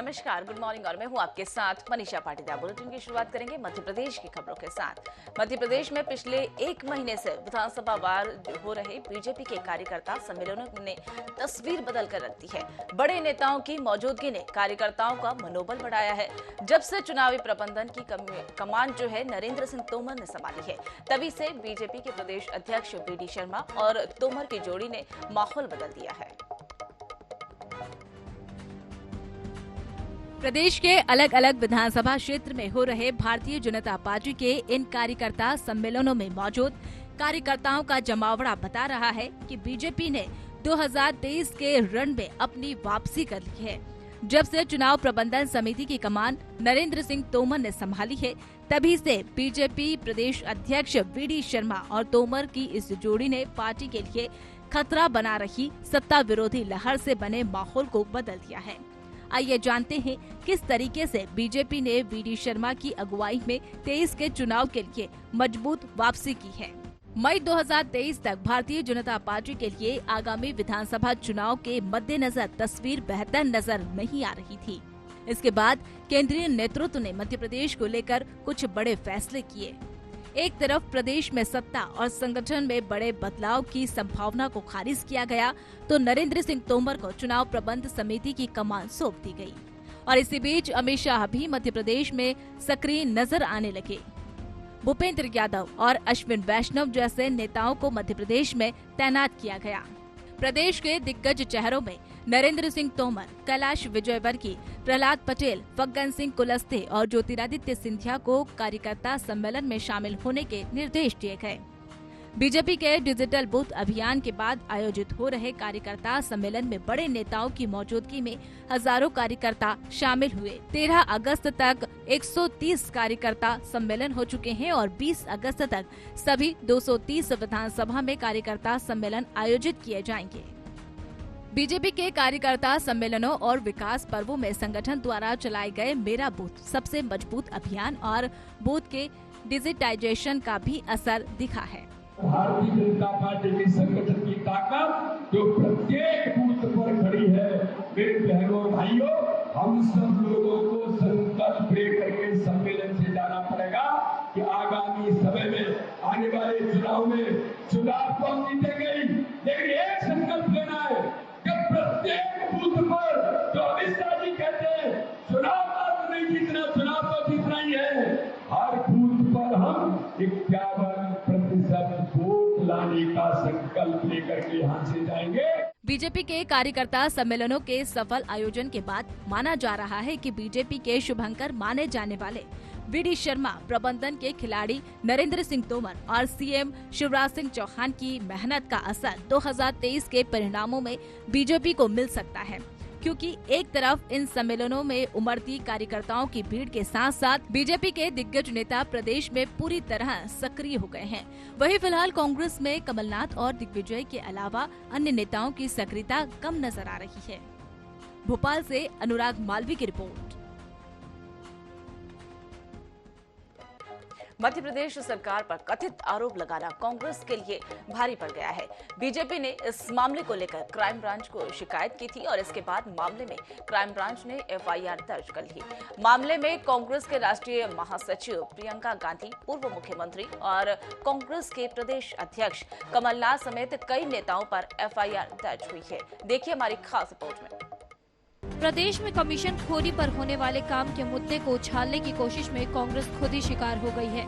नमस्कार, good morning और मैं हूं आपके साथ मनीषा पाटीदार। बुलेटिन की शुरुआत करेंगे मध्य प्रदेश की खबरों के साथ। मध्य प्रदेश में पिछले एक महीने से विधानसभा वार हो रहे बीजेपी के कार्यकर्ता सम्मेलनों ने तस्वीर बदल कर रख दी है। बड़े नेताओं की मौजूदगी ने कार्यकर्ताओं का मनोबल बढ़ाया है। जब से चुनावी प्रबंधन की कमान जो है नरेंद्र सिंह तोमर ने संभाली है, तभी से बीजेपी के प्रदेश अध्यक्ष वी.डी. शर्मा और तोमर की जोड़ी ने माहौल बदल दिया है। प्रदेश के अलग अलग विधानसभा क्षेत्र में हो रहे भारतीय जनता पार्टी के इन कार्यकर्ता सम्मेलनों में मौजूद कार्यकर्ताओं का जमावड़ा बता रहा है कि बीजेपी ने 2023 के रण में अपनी वापसी कर ली है। जब से चुनाव प्रबंधन समिति की कमान नरेंद्र सिंह तोमर ने संभाली है, तभी से बीजेपी प्रदेश अध्यक्ष वी.डी. शर्मा और तोमर की इस जोड़ी ने पार्टी के लिए खतरा बना रही सत्ता विरोधी लहर से बने माहौल को बदल दिया है। आइए जानते हैं किस तरीके से बीजेपी ने वी.डी. शर्मा की अगुवाई में 23 के चुनाव के लिए मजबूत वापसी की है। मई 2023 तक भारतीय जनता पार्टी के लिए आगामी विधानसभा चुनाव के मद्देनजर तस्वीर बेहतर नजर नहीं आ रही थी। इसके बाद केंद्रीय नेतृत्व ने मध्य प्रदेश को लेकर कुछ बड़े फैसले किए। एक तरफ प्रदेश में सत्ता और संगठन में बड़े बदलाव की संभावना को खारिज किया गया, तो नरेंद्र सिंह तोमर को चुनाव प्रबंध समिति की कमान सौंप दी गई और इसी बीच अमित शाह भी मध्य प्रदेश में सक्रिय नजर आने लगे। भूपेंद्र यादव और अश्विन वैष्णव जैसे नेताओं को मध्य प्रदेश में तैनात किया गया। प्रदेश के दिग्गज चेहरों में नरेंद्र सिंह तोमर, कैलाश विजयवर्गीय, प्रहलाद पटेल, फग्गन सिंह कुलस्ते और ज्योतिरादित्य सिंधिया को कार्यकर्ता सम्मेलन में शामिल होने के निर्देश दिए गए। बीजेपी के डिजिटल बूथ अभियान के बाद आयोजित हो रहे कार्यकर्ता सम्मेलन में बड़े नेताओं की मौजूदगी में हजारों कार्यकर्ता शामिल हुए। 13 अगस्त तक 130 कार्यकर्ता सम्मेलन हो चुके हैं और 20 अगस्त तक सभी 230 विधानसभा में कार्यकर्ता सम्मेलन आयोजित किए जाएंगे। बीजेपी के कार्यकर्ता सम्मेलनों और विकास पर्वों में संगठन द्वारा चलाए गए मेरा बूथ सबसे मजबूत अभियान और बूथ के डिजिटाइजेशन का भी असर दिखा है। भारतीय जनता पार्टी की संगठन की ताकत जो प्रत्येक बूथ पर खड़ी है। मेरे बहनों और भाइयों, हम सब लोगों को संकल्प लेकर के सम्मेलन से जाना पड़ेगा कि आगामी समय में आने वाले चुनाव में चुनाव तो हम जीतेंगे, लेकिन एक संकल्प लेना है कि प्रत्येक बूथ पर जो अमित शाह जी कहते हैं चुनाव तो नहीं जीतना, चुनाव तो जीतना ही है। हर बूथ पर हम 51% वोट लाने का संकल्प लेकर के यहाँ से जाएंगे। बीजेपी के कार्यकर्ता सम्मेलनों के सफल आयोजन के बाद माना जा रहा है कि बीजेपी के शुभंकर माने जाने वाले वी.डी. शर्मा, प्रबंधन के खिलाड़ी नरेंद्र सिंह तोमर और सीएम शिवराज सिंह चौहान की मेहनत का असर 2023 के परिणामों में बीजेपी को मिल सकता है, क्योंकि एक तरफ इन सम्मेलनों में उमड़ती कार्यकर्ताओं की भीड़ के साथ साथ बीजेपी के दिग्गज नेता प्रदेश में पूरी तरह सक्रिय हो गए हैं। वहीं फिलहाल कांग्रेस में कमलनाथ और दिग्विजय के अलावा अन्य नेताओं की सक्रियता कम नजर आ रही है। भोपाल से अनुराग मालवी की रिपोर्ट। मध्य प्रदेश सरकार पर कथित आरोप लगाना कांग्रेस के लिए भारी पड़ गया है। बीजेपी ने इस मामले को लेकर क्राइम ब्रांच को शिकायत की थी और इसके बाद मामले में क्राइम ब्रांच ने एफआईआर दर्ज कर ली। मामले में कांग्रेस के राष्ट्रीय महासचिव प्रियंका गांधी, पूर्व मुख्यमंत्री और कांग्रेस के प्रदेश अध्यक्ष कमलनाथ समेत कई नेताओं पर एफआईआर दर्ज हुई है। देखिए हमारी खास रिपोर्ट में। प्रदेश में कमीशन खोरी पर होने वाले काम के मुद्दे को उछालने की कोशिश में कांग्रेस खुद ही शिकार हो गई है।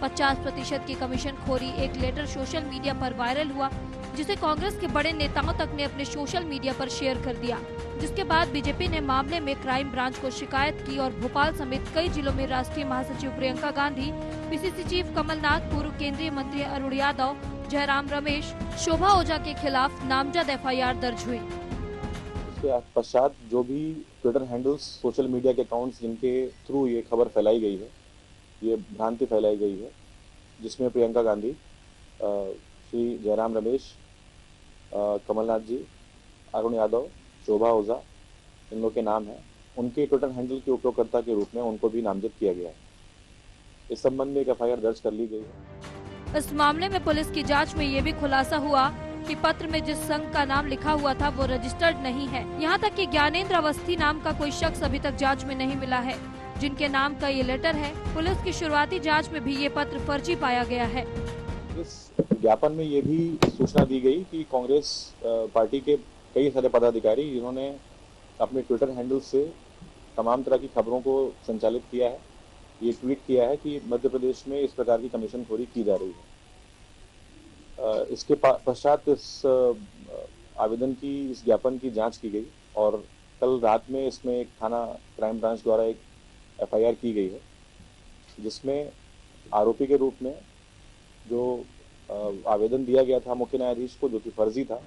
50% की कमीशन खोरी एक लेटर सोशल मीडिया पर वायरल हुआ, जिसे कांग्रेस के बड़े नेताओं तक ने अपने सोशल मीडिया पर शेयर कर दिया, जिसके बाद बीजेपी ने मामले में क्राइम ब्रांच को शिकायत की और भोपाल समेत कई जिलों में राष्ट्रीय महासचिव प्रियंका गांधी, पीसीसी चीफ कमलनाथ, पूर्व केंद्रीय मंत्री अरुण यादव, जयराम रमेश, शोभा ओझा के खिलाफ नामजद एफआईआर दर्ज हुई। के पश्चात जो भी ट्विटर हैंडल्स, सोशल मीडिया के अकाउंट्स जिनके थ्रू ये खबर फैलाई गई है, ये भ्रांति फैलाई गई है, जिसमें प्रियंका गांधी, श्री जयराम रमेश, कमलनाथ जी, अरुण यादव, शोभा ओझा, इन लोग के नाम हैं, उनके ट्विटर हैंडल के उपयोगकर्ता के रूप में उनको भी नामजद किया गया है। इस संबंध में एक एफआईआर दर्ज कर ली गई है। इस मामले में पुलिस की जांच में ये भी खुलासा हुआ कि पत्र में जिस संघ का नाम लिखा हुआ था वो रजिस्टर्ड नहीं है। यहाँ तक कि ज्ञानेंद्र अवस्थी नाम का कोई शख्स अभी तक जांच में नहीं मिला है, जिनके नाम का ये लेटर है। पुलिस की शुरुआती जांच में भी ये पत्र फर्जी पाया गया है। इस ज्ञापन में ये भी सूचना दी गई कि कांग्रेस पार्टी के कई सारे पदाधिकारी जिन्होंने अपने ट्विटर हैंडल से तमाम तरह की खबरों को संचालित किया है, ये ट्वीट किया है कि मध्य प्रदेश में इस प्रकार की कमीशनखोरी की जा रही है। इसके पश्चात इस आवेदन की, इस ज्ञापन की जांच की गई और कल रात में इसमें एक थाना क्राइम ब्रांच द्वारा एक FIR की गई है, जिसमें आरोपी के रूप में जो आवेदन दिया गया था मुख्य न्यायाधीश को, जो कि फर्जी था।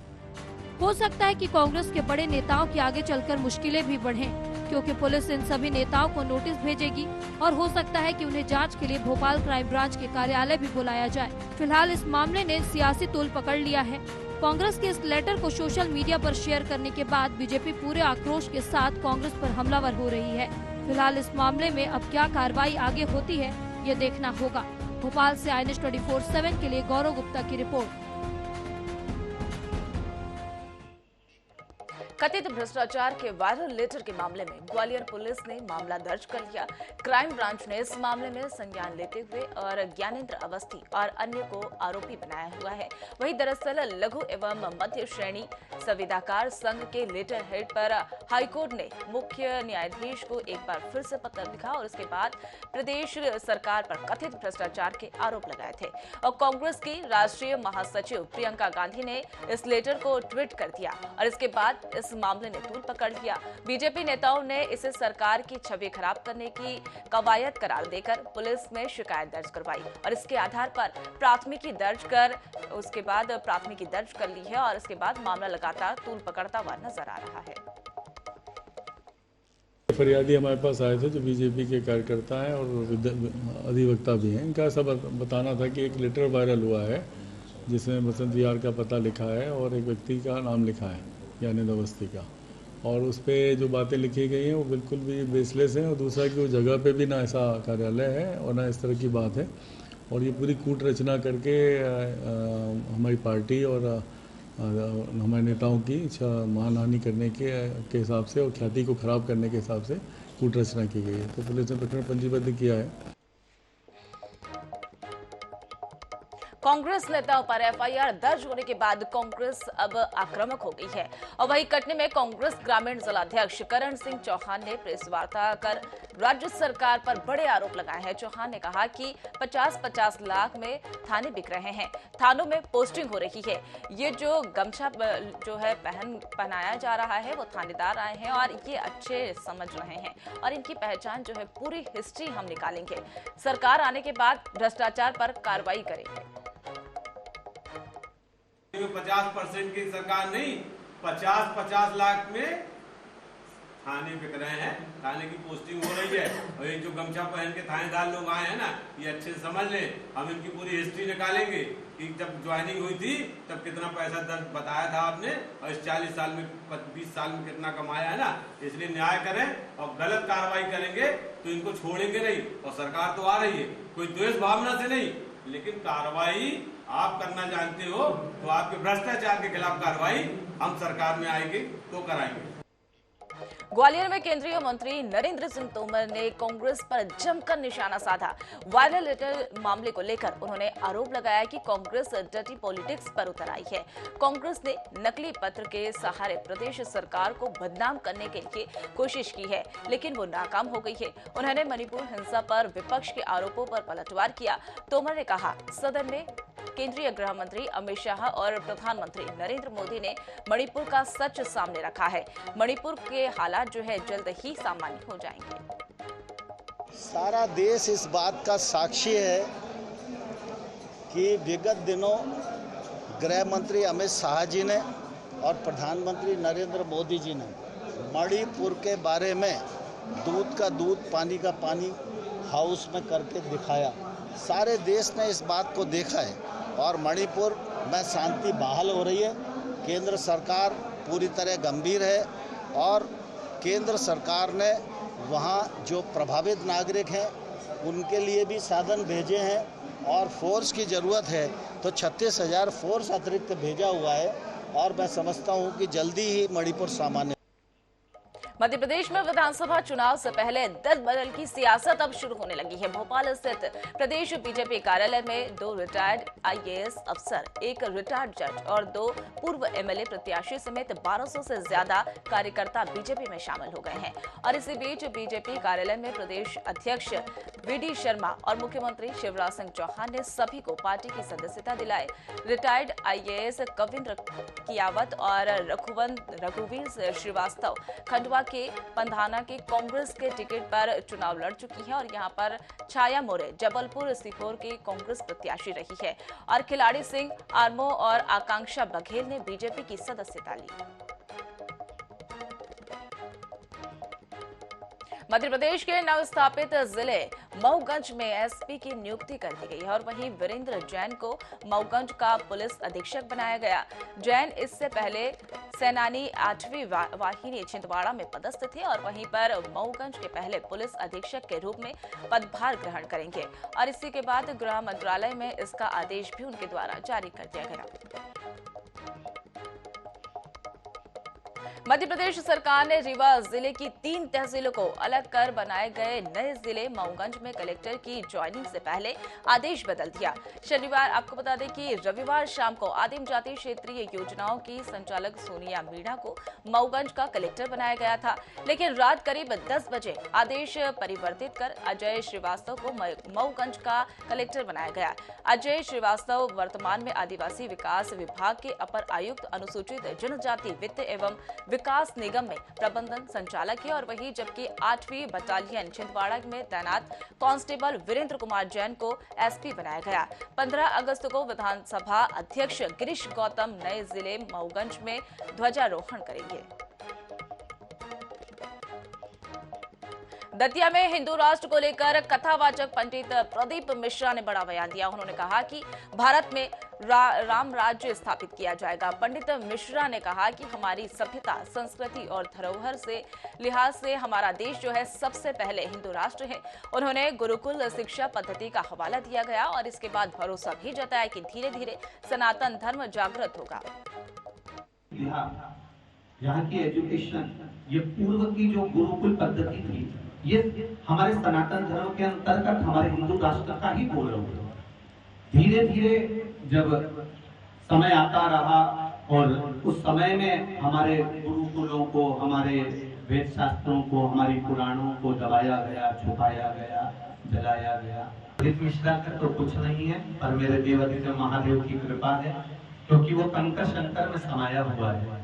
हो सकता है कि कांग्रेस के बड़े नेताओं की आगे चलकर मुश्किलें भी बढ़ें, क्योंकि पुलिस इन सभी नेताओं को नोटिस भेजेगी और हो सकता है कि उन्हें जांच के लिए भोपाल क्राइम ब्रांच के कार्यालय भी बुलाया जाए। फिलहाल इस मामले ने सियासी तूल पकड़ लिया है। कांग्रेस के इस लेटर को सोशल मीडिया पर शेयर करने के बाद बीजेपी पूरे आक्रोश के साथ कांग्रेस पर हमलावर हो रही है। फिलहाल इस मामले में अब क्या कार्रवाई आगे होती है, ये देखना होगा। भोपाल से INS 24/7 के लिए गौरव गुप्ता की रिपोर्ट। कथित भ्रष्टाचार के वायरल लेटर के मामले में ग्वालियर पुलिस ने मामला दर्ज कर लिया। क्राइम ब्रांच ने इस मामले में संज्ञान लेते हुए और ज्ञानेंद्र अवस्थी और अन्य को आरोपी बनाया हुआ है। वहीं दरअसल लघु एवं मध्य श्रेणी संविदाकार संघ के लेटर हेड पर हाईकोर्ट ने मुख्य न्यायाधीश को एक बार फिर से पत्र लिखा और इसके बाद प्रदेश सरकार पर कथित भ्रष्टाचार के आरोप लगाए थे। और कांग्रेस की राष्ट्रीय महासचिव प्रियंका गांधी ने इस लेटर को ट्वीट कर दिया और इसके बाद इस मामले ने तूल पकड़ लिया। बीजेपी नेताओं ने इसे सरकार की छवि खराब करने की कवायद करार देकर पुलिस में शिकायत दर्ज करवाई और इसके आधार पर प्राथमिकी दर्ज कर ली है और इसके बाद मामला लगातार तूल पकड़ता हुआ नजर आ रहा है। फरियादी हमारे पास आए थे जो बीजेपी के कार्यकर्ता हैं और अधिवक्ता भी हैं। इनका सब बताना था कि एक लेटर वायरल हुआ है जिसमें बसंत विहार का पता लिखा है और एक व्यक्ति का नाम लिखा है, ज्ञानेंद्र अवस्थी का, और उस पर जो बातें लिखी गई हैं वो बिल्कुल भी बेसलेस हैं। और दूसरा कि वो जगह पे भी ना ऐसा कार्यालय है और ना इस तरह की बात है और ये पूरी कूट रचना करके हमारी पार्टी और हमारे नेताओं की मानहानि करने के हिसाब से और ख्याति को खराब करने के हिसाब से कूट रचना की गई है। तो पुलिस ने प्रकरण पंजीबद्ध किया है। कांग्रेस नेताओं पर FIR दर्ज होने के बाद कांग्रेस अब आक्रामक हो गई है और वहीं कटनी में कांग्रेस ग्रामीण जिलाध्यक्ष करण सिंह चौहान ने प्रेस वार्ता कर राज्य सरकार पर बड़े आरोप लगाए हैं। चौहान ने कहा कि 50-50 लाख में थाने बिक रहे हैं, थानों में पोस्टिंग हो रही है। ये जो गमछा जो है पहनाया जा रहा है वो थानेदार आए हैं और ये अच्छे समझ रहे हैं और इनकी पहचान जो है पूरी हिस्ट्री हम निकालेंगे। सरकार आने के बाद भ्रष्टाचार पर कार्रवाई करेंगे। 50% की सरकार नहीं, 50-50 लाख में थाने बिक रहे हैं, थाने की पोस्टिंग हो रही है। और ये जो गमछा पहन के थानेदार लोग आए हैं ना, ये अच्छे से समझ लें। हम इनकी पूरी हिस्ट्री निकालेंगे कि जब ज्वाइनिंग हुई थी तब कितना पैसा दर्ज बताया था आपने और इस 40 साल में 20 साल में कितना कमाया है ना। इसलिए न्याय करें और गलत कार्रवाई करेंगे तो इनको छोड़ेंगे नहीं। और सरकार तो आ रही है, कोई द्वेष भावना से नहीं, लेकिन कार्रवाई आप करना जानते हो तो आपके भ्रष्टाचार के खिलाफ कार्रवाई हम सरकार में आएगी तो कराएंगे। ग्वालियर में केंद्रीय मंत्री नरेंद्र सिंह तोमर ने कांग्रेस पर जमकर निशाना साधा। वायरल लेटर मामले को लेकर उन्होंने आरोप लगाया कि कांग्रेस डर्टी पॉलिटिक्स पर उतर आई है। कांग्रेस ने नकली पत्र के सहारे प्रदेश सरकार को बदनाम करने के लिए कोशिश की है, लेकिन वो नाकाम हो गई है। उन्होंने मणिपुर हिंसा पर विपक्ष के आरोपों पर पलटवार किया। तोमर ने कहा, सदन में केंद्रीय गृह मंत्री अमित शाह और प्रधानमंत्री नरेंद्र मोदी ने मणिपुर का सच सामने रखा है। मणिपुर के हालात जो है जल्द ही सामान्य हो जाएंगे। सारा देश इस बात का साक्षी है कि विगत दिनों गृह मंत्री अमित शाह जी ने और प्रधानमंत्री नरेंद्र मोदी जी ने मणिपुर के बारे में दूध का दूध पानी का पानी हाउस में करके दिखाया। सारे देश ने इस बात को देखा है और मणिपुर में शांति बहाल हो रही है। केंद्र सरकार पूरी तरह गंभीर है और केंद्र सरकार ने वहाँ जो प्रभावित नागरिक हैं उनके लिए भी साधन भेजे हैं और फोर्स की ज़रूरत है तो 36,000 फोर्स अतिरिक्त भेजा हुआ है और मैं समझता हूं कि जल्दी ही मणिपुर सामान्य। मध्य प्रदेश में विधानसभा चुनाव से पहले दल बदल की सियासत अब शुरू होने लगी है। भोपाल स्थित प्रदेश बीजेपी कार्यालय में 2 रिटायर्ड आईएएस अफसर, 1 रिटायर्ड जज और 2 पूर्व एमएलए प्रत्याशी समेत 1200 से ज्यादा कार्यकर्ता बीजेपी में शामिल हो गए हैं। और इसी बीच बीजेपी कार्यालय में प्रदेश अध्यक्ष वीडी शर्मा और मुख्यमंत्री शिवराज सिंह चौहान ने सभी को पार्टी की सदस्यता दिलाई। रिटायर्ड आईएएस कविंद्र कियावत और रघुवीर श्रीवास्तव खंडवा के पंधाना के कांग्रेस के टिकट पर चुनाव लड़ चुकी है और यहां पर छाया मोरे जबलपुर सीहोर की कांग्रेस प्रत्याशी रही है और खिलाड़ी सिंह आर्मो और आकांक्षा बघेल ने बीजेपी की सदस्यता ली। मध्य प्रदेश के नवस्थापित जिले मऊगंज में एसपी की नियुक्ति कर दी गई है और वहीं वीरेंद्र जैन को मऊगंज का पुलिस अधीक्षक बनाया गया। जैन इससे पहले सेनानी 8वीं वाहिनी छिंदवाड़ा में पदस्थ थे और वहीं पर मऊगंज के पहले पुलिस अधीक्षक के रूप में पदभार ग्रहण करेंगे और इसी के बाद गृह मंत्रालय में इसका आदेश भी उनके द्वारा जारी कर दिया गया। मध्य प्रदेश सरकार ने रीवा जिले की 3 तहसीलों को अलग कर बनाए गए नए जिले मऊगंज में कलेक्टर की ज्वाइनिंग से पहले आदेश बदल दिया। शनिवार आपको बता दें कि रविवार शाम को आदिम जाति क्षेत्रीय योजनाओं की संचालक सोनिया मीणा को मऊगंज का कलेक्टर बनाया गया था, लेकिन रात करीब 10 बजे आदेश परिवर्तित कर अजय श्रीवास्तव को मऊगंज का कलेक्टर बनाया गया। अजय श्रीवास्तव वर्तमान में आदिवासी विकास विभाग के अपर आयुक्त अनुसूचित जनजाति वित्त एवं विकास निगम में प्रबंधन संचालक है और वही जबकि 8वीं बटालियन छिंदवाड़ा में तैनात कांस्टेबल वीरेंद्र कुमार जैन को एसपी बनाया गया। 15 अगस्त को विधानसभा अध्यक्ष गिरीश गौतम नए जिले मऊगंज में ध्वजारोहण करेंगे। दतिया में हिंदू राष्ट्र को लेकर कथावाचक पंडित प्रदीप मिश्रा ने बड़ा बयान दिया। उन्होंने कहा कि भारत में राम राज्य स्थापित किया जाएगा। पंडित मिश्रा ने कहा कि हमारी सभ्यता, संस्कृति और धरोहर से लिहाज से हमारा देश जो है सबसे पहले हिंदू राष्ट्र है। उन्होंने गुरुकुल शिक्षा पद्धति का हवाला दिया गया और इसके बाद भरोसा भी जताया कि धीरे धीरे सनातन धर्म जागृत होगा। यहाँ की एजुकेशन, ये पूर्व की जो गुरुकुल पद्धति थी, ये हमारे सनातन धर्म के अंतर्गत हमारे हिंदू राष्ट्र का ही गौरव है। धीरे धीरे जब समय आता रहा और उस समय में हमारे गुरुकुलों को, हमारे वेद शास्त्रों को, हमारी पुराणों को दबाया गया, छुपाया गया, जलाया गया। पंडित मिश्रा का तो कुछ नहीं है, पर मेरे देवादिदेव महादेव की कृपा है, क्योंकि वो कंकर शंकर में समाया हुआ है।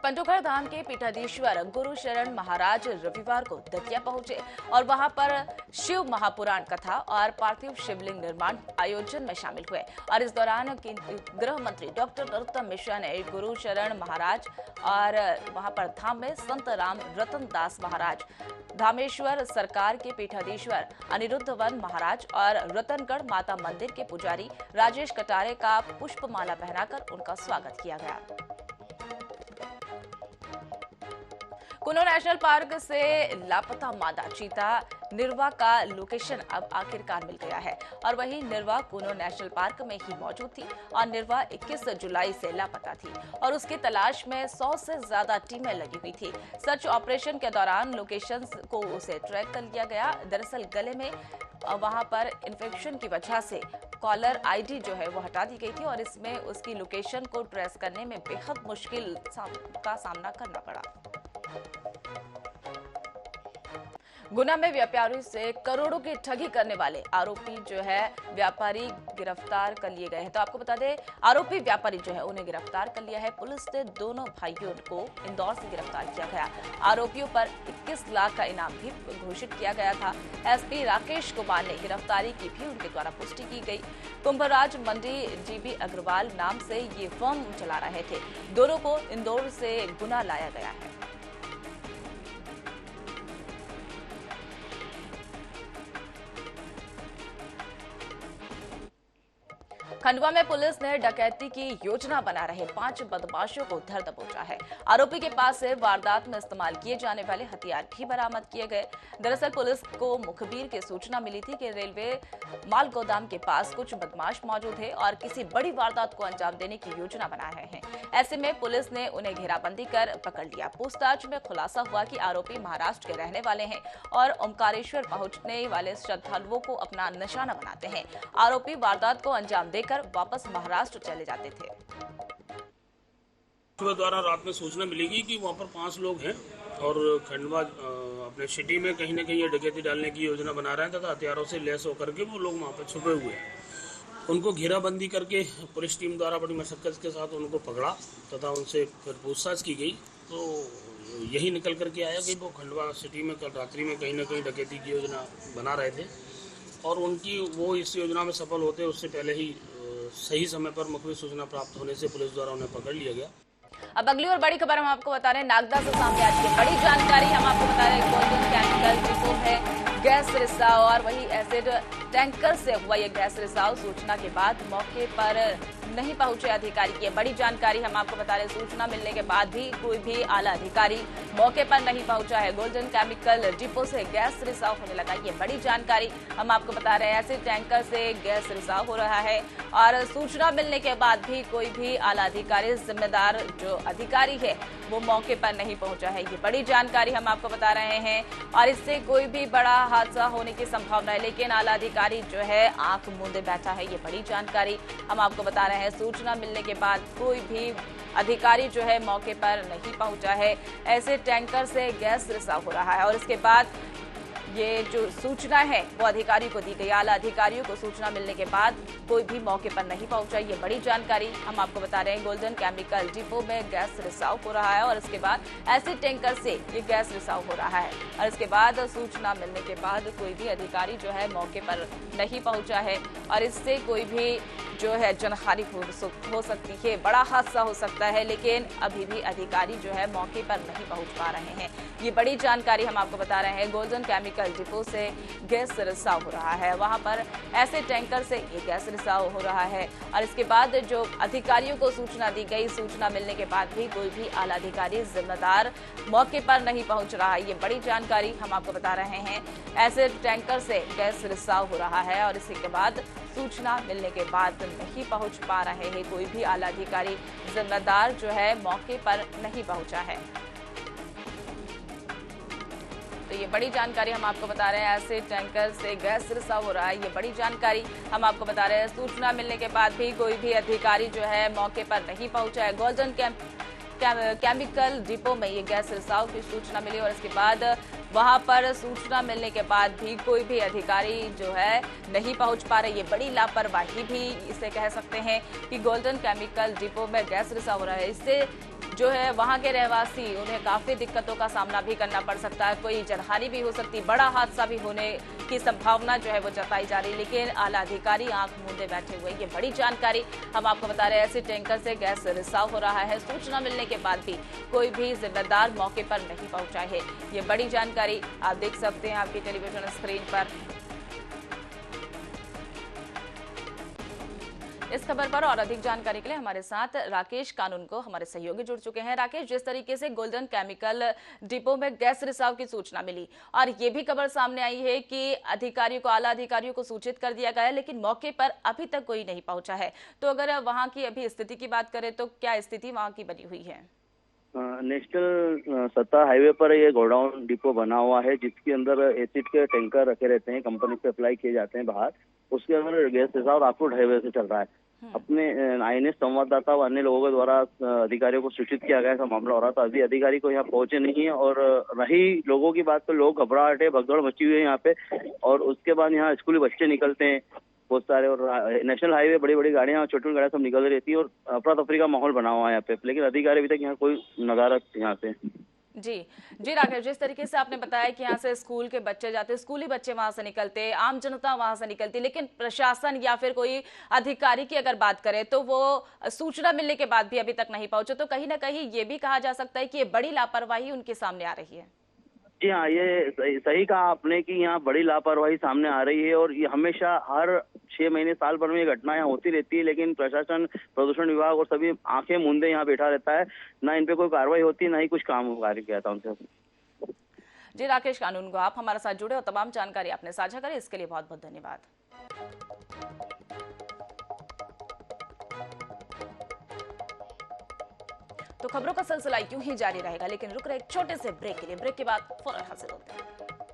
पंडोखर धाम के पीठाधीश्वर गुरु शरण महाराज रविवार को दतिया पहुंचे और वहां पर शिव महापुराण कथा और पार्थिव शिवलिंग निर्माण आयोजन में शामिल हुए और इस दौरान गृह मंत्री डॉक्टर नरोत्तम मिश्रा ने गुरु शरण महाराज और वहां पर धाम में संत राम रतन दास महाराज, धामेश्वर सरकार के पीठाधीश्वर अनिरुद्धवन महाराज और रतनगढ़ माता मंदिर के पुजारी राजेश कटारे का पुष्पमाला पहनाकर उनका स्वागत किया गया। कुनो नेशनल पार्क से लापता मादा चीता निर्वा का लोकेशन अब आखिरकार मिल गया है और वही निर्वा कुनो नेशनल पार्क में ही मौजूद थी और निर्वा 21 जुलाई से लापता थी और उसकी तलाश में 100 से ज्यादा टीमें लगी हुई थी। सर्च ऑपरेशन के दौरान लोकेशन को उसे ट्रैक कर लिया गया। दरअसल गले में वहां पर इन्फेक्शन की वजह से कॉलर आईडी जो है वो हटा दी गई थी और इसमें उसकी लोकेशन को ट्रेस करने में बेहद मुश्किल का सामना करना पड़ा। गुना में व्यापारी से करोड़ों की ठगी करने वाले आरोपी जो है व्यापारी गिरफ्तार कर लिए गए हैं। तो आपको बता दें, आरोपी व्यापारी जो है उन्हें गिरफ्तार कर लिया है। पुलिस ने दोनों भाइयों को इंदौर से गिरफ्तार किया गया। आरोपियों पर 21 लाख का इनाम भी घोषित किया गया था। एसपी राकेश कुमार ने गिरफ्तारी की भी उनके द्वारा पुष्टि की गई। कुंभराज मंडी जीबी अग्रवाल नाम से ये फर्म चला रहे थे। दोनों को इंदौर से गुना लाया गया है। खंडवा में पुलिस ने डकैती की योजना बना रहे 5 बदमाशों को धर दबोचा है। आरोपी के पास से वारदात में इस्तेमाल किए जाने वाले हथियार भी बरामद किए गए। दरअसल पुलिस को मुखबिर की सूचना मिली थी कि रेलवे माल गोदाम के पास कुछ बदमाश मौजूद है और किसी बड़ी वारदात को अंजाम देने की योजना बना रहे हैं। ऐसे में पुलिस ने उन्हें घेराबंदी कर पकड़ लिया। पूछताछ में खुलासा हुआ कि आरोपी महाराष्ट्र के रहने वाले हैं और ओमकारेश्वर पहुंचने वाले श्रद्धालुओं को अपना निशाना बनाते हैं। आरोपी वारदात को अंजाम देकर वापस महाराष्ट्र चले जाते थे। सुबह द्वारा रात में सूचना मिलेगी कि वहाँ पर 5 लोग हैं और खंडवा अपने सिटी में कहीं न कहीं ये डकैती डालने की योजना बना रहे हैं तथा हथियारों से लैस होकर के वो लोग वहाँ पर छुपे हुए हैं। उनको घेराबंदी करके पुलिस टीम द्वारा बड़ी मशक्कत के साथ उनको पकड़ा तथा उनसे फिर पूछताछ की गई तो यही निकल करके आया कि वो खंडवा सिटी में कल रात्रि में कहीं न कहीं डकैती की योजना बना रहे थे और उनकी वो इस योजना में सफल होते उससे पहले ही सही समय पर मुखबिर सूचना प्राप्त होने से पुलिस द्वारा उन्हें पकड़ लिया गया। अब अगली और बड़ी खबर हम आपको बता रहे हैं नागदा से सामने आज की बड़ी जानकारी हम आपको बता रहे हैं गोल्डन केमिकल डिपो है गैस रिसाव और वही एसिड टैंकर से हुआ ये गैस रिसाव। सूचना के बाद मौके पर नहीं पहुंचे अधिकारी की बड़ी जानकारी हम आपको बता रहे हैं। सूचना मिलने के बाद भी कोई भी आला अधिकारी मौके पर नहीं पहुंचा है। गोल्डन केमिकल डिपो से गैस रिसाव होने लगा ये बड़ी जानकारी हम आपको बता रहे हैं। एसिड टैंकर से गैस रिसाव हो रहा है और सूचना मिलने के बाद भी कोई भी आला अधिकारी जिम्मेदार जो अधिकारी है वो मौके पर नहीं पहुंचा है। ये बड़ी जानकारी हम आपको बता रहे हैं और इससे कोई भी बड़ा हादसा होने की संभावना है लेकिन आला अधिकारी जो है आंख मूंदे बैठा है। ये बड़ी जानकारी हम आपको बता रहे हैं। सूचना मिलने के बाद कोई भी अधिकारी जो है मौके पर नहीं पहुंचा है। ऐसे टैंकर से गैस रिसाव हो रहा है और इसके बाद ये जो सूचना है वो अधिकारी को दी गई। आला अधिकारियों को सूचना मिलने के बाद कोई भी मौके पर नहीं पहुंचा। ये बड़ी जानकारी हम आपको बता रहे हैं। गोल्डन केमिकल डिपो में गैस रिसाव हो रहा है और इसके बाद एसिड टैंकर से ये गैस रिसाव हो रहा है और इसके बाद सूचना मिलने के बाद कोई भी अधिकारी जो है मौके पर नहीं पहुंचा है और इससे कोई भी जो है जनहानि हो सकती है, बड़ा हादसा हो सकता है लेकिन अभी भी अधिकारी जो है मौके पर नहीं पहुंच पा रहे हैं। ये बड़ी जानकारी हम आपको बता रहे हैं। गोल्डन केमिकल डिपो से गैस रिसाव हो रहा है, वहां पर ऐसे टैंकर से ये गैस रिसाव हो रहा है और इसके बाद जो अधिकारियों को सूचना दी गई, सूचना मिलने के बाद भी कोई भी आला अधिकारी जिम्मेदार मौके पर नहीं पहुंच रहा है। ये बड़ी जानकारी हम आपको बता रहे हैं। ऐसे टैंकर से गैस रिसाव हो रहा है और इसी के बाद सूचना मिलने के बाद नहीं पहुंच पा रहे हैं। कोई भी आला अधिकारी जिम्मेदार जो है मौके पर नहीं पहुंचा है। तो ये बड़ी जानकारी हम आपको बता रहे हैं। ऐसे टैंकर से गैस रिसाव हो रहा है, ये बड़ी जानकारी हम आपको बता रहे हैं। सूचना मिलने के बाद भी कोई भी अधिकारी जो है मौके पर नहीं पहुंचा है। गोल्डन केमिकल डिपो में ये गैस रिसाव की सूचना मिली और इसके बाद वहां पर सूचना मिलने के बाद भी कोई भी अधिकारी जो है नहीं पहुंच पा रहे। ये बड़ी लापरवाही भी इसे कह सकते हैं कि गोल्डन केमिकल डिपो में गैस रिसाव हो रहा है। इससे जो है वहां के रहवासी उन्हें काफी दिक्कतों का सामना भी करना पड़ सकता है। कोई जनहानि भी हो सकती है, बड़ा हादसा भी होने की संभावना जो है वो जताई जा रही है लेकिन आला अधिकारी आंख मूंदे बैठे हुए। ये बड़ी जानकारी हम आपको बता रहे हैं। ऐसे टैंकर से गैस रिसाव हो रहा है। सूचना मिलने के बाद भी कोई भी जिम्मेदार मौके पर नहीं पहुंचा है। ये बड़ी जानकारी आप देख सकते हैं आपकी टेलीविजन स्क्रीन पर। इस खबर पर और अधिक जानकारी के लिए हमारे साथ राकेश कानून को हमारे सहयोगी जुड़ चुके हैं। राकेश, जिस तरीके से गोल्डन केमिकल डिपो में गैस रिसाव की सूचना मिली और ये भी खबर सामने आई है कि अधिकारियों को, आला अधिकारियों को सूचित कर दिया गया है लेकिन मौके पर अभी तक कोई नहीं पहुंचा है, तो अगर वहां की अभी स्थिति की बात करें तो क्या स्थिति वहां की बनी हुई है? नेशनल सत्ता हाईवे पर ये गोडाउन डिपो बना हुआ है जिसके अंदर एसिड के टैंकर रखे रहते हैं, कंपनी से अप्लाई किए जाते हैं बाहर। उसके अंदर गैस रिसाव राजकोट हाईवे से चल रहा है। अपने आईएनएस संवाददाता व अन्य लोगों के द्वारा अधिकारियों को सूचित किया गया, ऐसा मामला हो रहा था। अभी अधिकारी को यहाँ पहुंचे नहीं है और रही लोगों की बात तो लोग घबराहट है, भगदड़ मची हुई है यहाँ पे। और उसके बाद यहाँ स्कूली बच्चे निकलते हैं बहुत सारे और नेशनल हाईवे बड़ी बड़ी गाड़ियां, छोटी छोटी गाड़ियां सब निकल रहती है और अफरा तफरी का माहौल बना हुआ है यहाँ पे, लेकिन अधिकारी अभी तक यहाँ कोई नदारत यहाँ पे। जी राकेश, जिस तरीके से आपने बताया कि यहाँ से स्कूल के बच्चे जाते, स्कूली बच्चे वहां से निकलते, आम जनता वहां से निकलती, लेकिन प्रशासन या फिर कोई अधिकारी की अगर बात करें तो वो सूचना मिलने के बाद भी अभी तक नहीं पहुंचे, तो कहीं ना कहीं ये भी कहा जा सकता है कि ये बड़ी लापरवाही उनके सामने आ रही है। जी हाँ, ये सही कहा आपने कि यहाँ बड़ी लापरवाही सामने आ रही है और ये हमेशा हर 6 महीने साल भर में ये घटना यहाँ होती रहती है, लेकिन प्रशासन, प्रदूषण विभाग और सभी आंखें मूंदे यहाँ बैठा रहता है। ना इन पे कोई कार्रवाई होती है, ना ही कुछ काम कार्य किया था उनसे। जी राकेश कानून को आप हमारे साथ जुड़े और तमाम जानकारी आपने साझा करी, इसके लिए बहुत बहुत धन्यवाद। तो खबरों का सिलसिला यूं ही जारी रहेगा, लेकिन रुक रहे एक छोटे से ब्रेक के लिए। ब्रेक के बाद फौरन हाजिर होते हैं।